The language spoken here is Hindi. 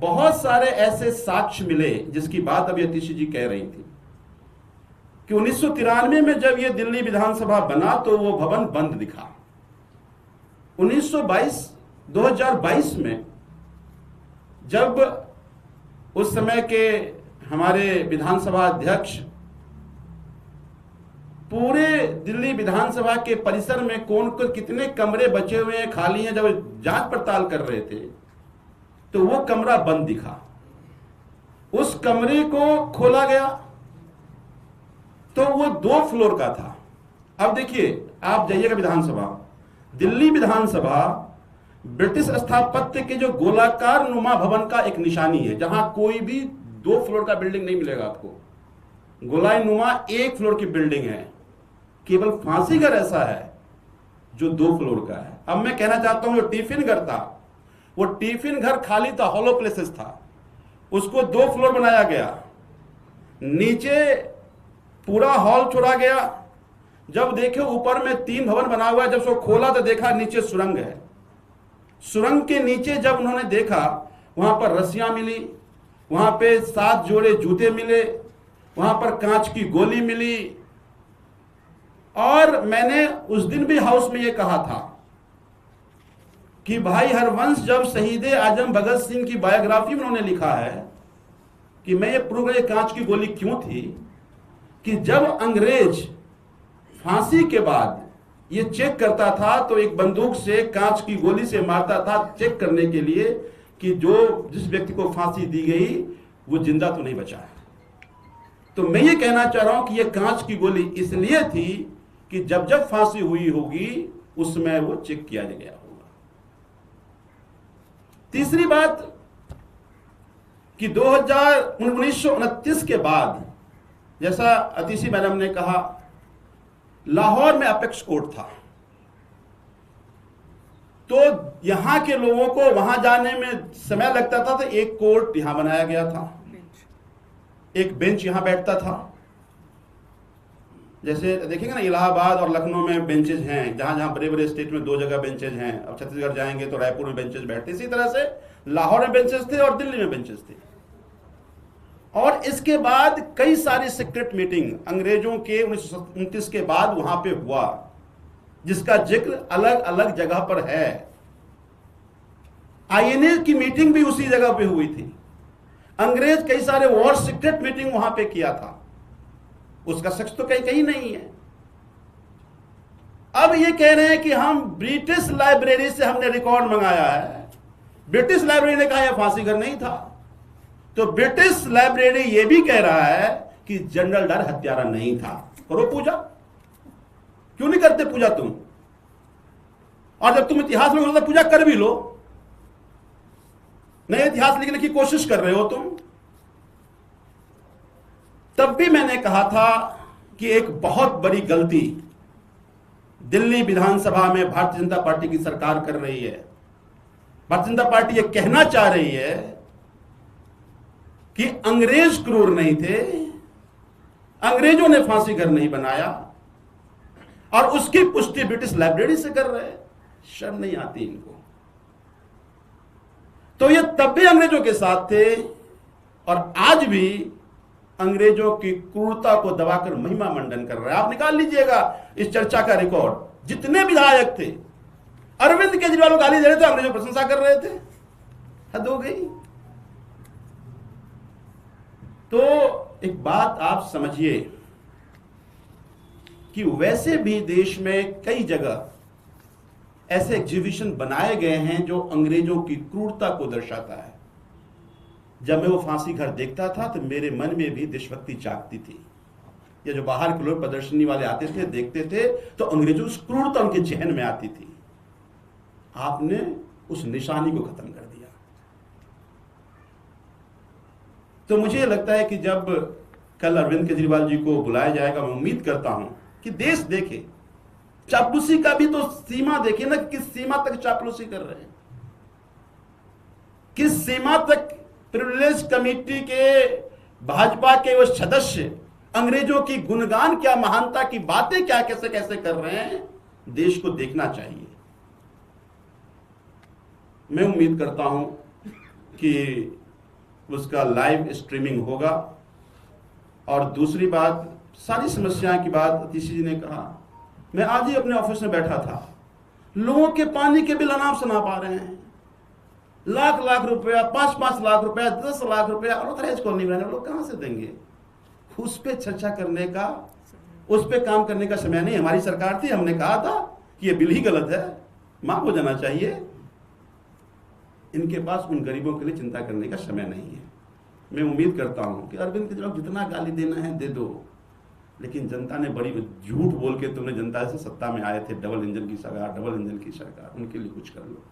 बहुत सारे ऐसे साक्ष्य मिले जिसकी बात अभी अतिशी जी कह रही थी कि 1993 में जब यह दिल्ली विधानसभा बना तो वो भवन बंद दिखा। 2022 में जब उस समय के हमारे विधानसभा अध्यक्ष पूरे दिल्ली विधानसभा के परिसर में कौन को कितने कमरे बचे हुए हैं, खाली हैं, जब जांच पड़ताल कर रहे थे तो वो कमरा बंद दिखा। उस कमरे को खोला गया तो वो 2 फ्लोर का था। अब देखिए, आप जाइएगा विधानसभा, दिल्ली विधानसभा ब्रिटिश स्थापत्य के जो गोलाकार नुमा भवन का एक निशानी है, जहां कोई भी 2 फ्लोर का बिल्डिंग नहीं मिलेगा आपको। गोलाई नुमा 1 फ्लोर की बिल्डिंग है। केवल फांसी घर ऐसा है जो 2 फ्लोर का है। अब मैं कहना चाहता हूं, जो टिफिन घर था, वो टिफिन घर खाली था, हॉलो प्लेसेस था, उसको 2 फ्लोर बनाया गया। नीचे पूरा हॉल छोड़ा गया। जब देखे ऊपर में 3 भवन बना हुआ है, जब उसको खोला तो देखा नीचे सुरंग है। सुरंग के नीचे जब उन्होंने देखा, वहां पर रस्सियां मिली, वहां पे 7 जोड़े जूते मिले, वहां पर कांच की गोली मिली। और मैंने उस दिन भी हाउस में यह कहा था कि भाई हरवंश जब शहीद आजम भगत सिंह की बायोग्राफी में उन्होंने लिखा है कि मैं ये प्रूव ये कांच की गोली क्यों थी, कि जब अंग्रेज फांसी के बाद ये चेक करता था तो एक बंदूक से कांच की गोली से मारता था, चेक करने के लिए कि जिस व्यक्ति को फांसी दी गई वो जिंदा तो नहीं बचा है। तो मैं ये कहना चाह रहा हूं कि ये कांच की गोली इसलिए थी कि जब जब फांसी हुई होगी उसमें वो चेक किया गया होगा। तीसरी बात कि 1929 के बाद, जैसा अतिशी मैडम ने कहा, लाहौर में अपेक्स कोर्ट था, तो यहां के लोगों को वहां जाने में समय लगता था, तो एक कोर्ट यहां बनाया गया था, एक बेंच यहां बैठता था। जैसे देखेंगे ना, इलाहाबाद और लखनऊ में बेंचेज हैं, जहां जहां बड़े बड़े स्टेट में 2 जगह बेंचेज हैं। अब छत्तीसगढ़ जाएंगे तो रायपुर में बेंचेज बैठते, इसी तरह से लाहौर में बेंचेज थे और दिल्ली में बेंचेज थे। और इसके बाद कई सारी सीक्रेट मीटिंग अंग्रेजों के 1929 के बाद वहां पे हुआ, जिसका जिक्र अलग अलग जगह पर है। आईएनए की मीटिंग भी उसी जगह पे हुई थी। अंग्रेज कई सारे वॉर सीक्रेट मीटिंग वहां पे किया था, उसका सच तो कहीं कहीं नहीं है। अब ये कह रहे हैं कि हम ब्रिटिश लाइब्रेरी से हमने रिकॉर्ड मंगाया है। ब्रिटिश लाइब्रेरी ने कहा यह फांसी घर नहीं था, तो ब्रिटिश लाइब्रेरी यह भी कह रहा है कि जनरल डायर हत्यारा नहीं था। करो पूजा, क्यों नहीं करते पूजा तुम? और जब तुम इतिहास में तो पूजा कर भी लो, नए इतिहास लिखने की कोशिश कर रहे हो तुम। तब भी मैंने कहा था कि एक बहुत बड़ी गलती दिल्ली विधानसभा में भारतीय जनता पार्टी की सरकार कर रही है। भारतीय जनता पार्टी यह कहना चाह रही है कि अंग्रेज क्रूर नहीं थे, अंग्रेजों ने फांसी घर नहीं बनाया, और उसकी पुष्टि ब्रिटिश लाइब्रेरी से कर रहे हैं। शर्म नहीं आती इनको? तो ये तब भी अंग्रेजों के साथ थे और आज भी अंग्रेजों की क्रूरता को दबाकर महिमा मंडन कर रहे हैं। आप निकाल लीजिएगा इस चर्चा का रिकॉर्ड, जितने विधायक थे, अरविंद केजरीवाल को गाली दे रहे थे, अंग्रेजों की प्रशंसा कर रहे थे। हद हो गई। तो एक बात आप समझिए कि वैसे भी देश में कई जगह ऐसे एग्जीबिशन बनाए गए हैं जो अंग्रेजों की क्रूरता को दर्शाता है। जब मैं वो फांसी घर देखता था तो मेरे मन में भी देशभक्ति जागती थी। या जो बाहर के लोग प्रदर्शनी वाले आते थे, देखते थे, तो अंग्रेजों की क्रूरता उनके जहन में आती थी। आपने उस निशानी को खत्म कर दिया। तो मुझे लगता है कि जब कल अरविंद केजरीवाल जी को बुलाया जाएगा, मैं उम्मीद करता हूं कि देश देखे, चापलूसी का भी तो सीमा देखे ना, किस सीमा तक चापलूसी कर रहे हैं, किस सीमा तक प्रिविलेज कमेटी के भाजपा के वो सदस्य अंग्रेजों की गुणगान क्या, महानता की बातें क्या, कैसे कैसे कर रहे हैं, देश को देखना चाहिए। मैं उम्मीद करता हूं कि उसका लाइव स्ट्रीमिंग होगा। और दूसरी बात, सारी समस्याएं की बात अतिशी जी ने कहा, मैं आज ही अपने ऑफिस में बैठा था, लोगों के पानी के बिल अनाप शनाप आ रहे हैं, लाख लाख रुपया, 5-5 लाख रुपया, 10 लाख रुपया, और दहेज कॉलोनी में रहने लोग कहां से देंगे? उस पर चर्चा करने का, उस पर काम करने का समय नहीं। हमारी सरकार थी, हमने कहा था कि ये बिल ही गलत है, माफ हो जाना चाहिए। इनके पास उन गरीबों के लिए चिंता करने का समय नहीं है। मैं उम्मीद करता हूं कि अरविंद केजरीवाल जितना गाली देना है दे दो, लेकिन जनता ने बड़ी झूठ बोल के तुमने जनता से सत्ता में आए थे, डबल इंजन की सरकार, डबल इंजन की सरकार, उनके लिए कुछ कर लो।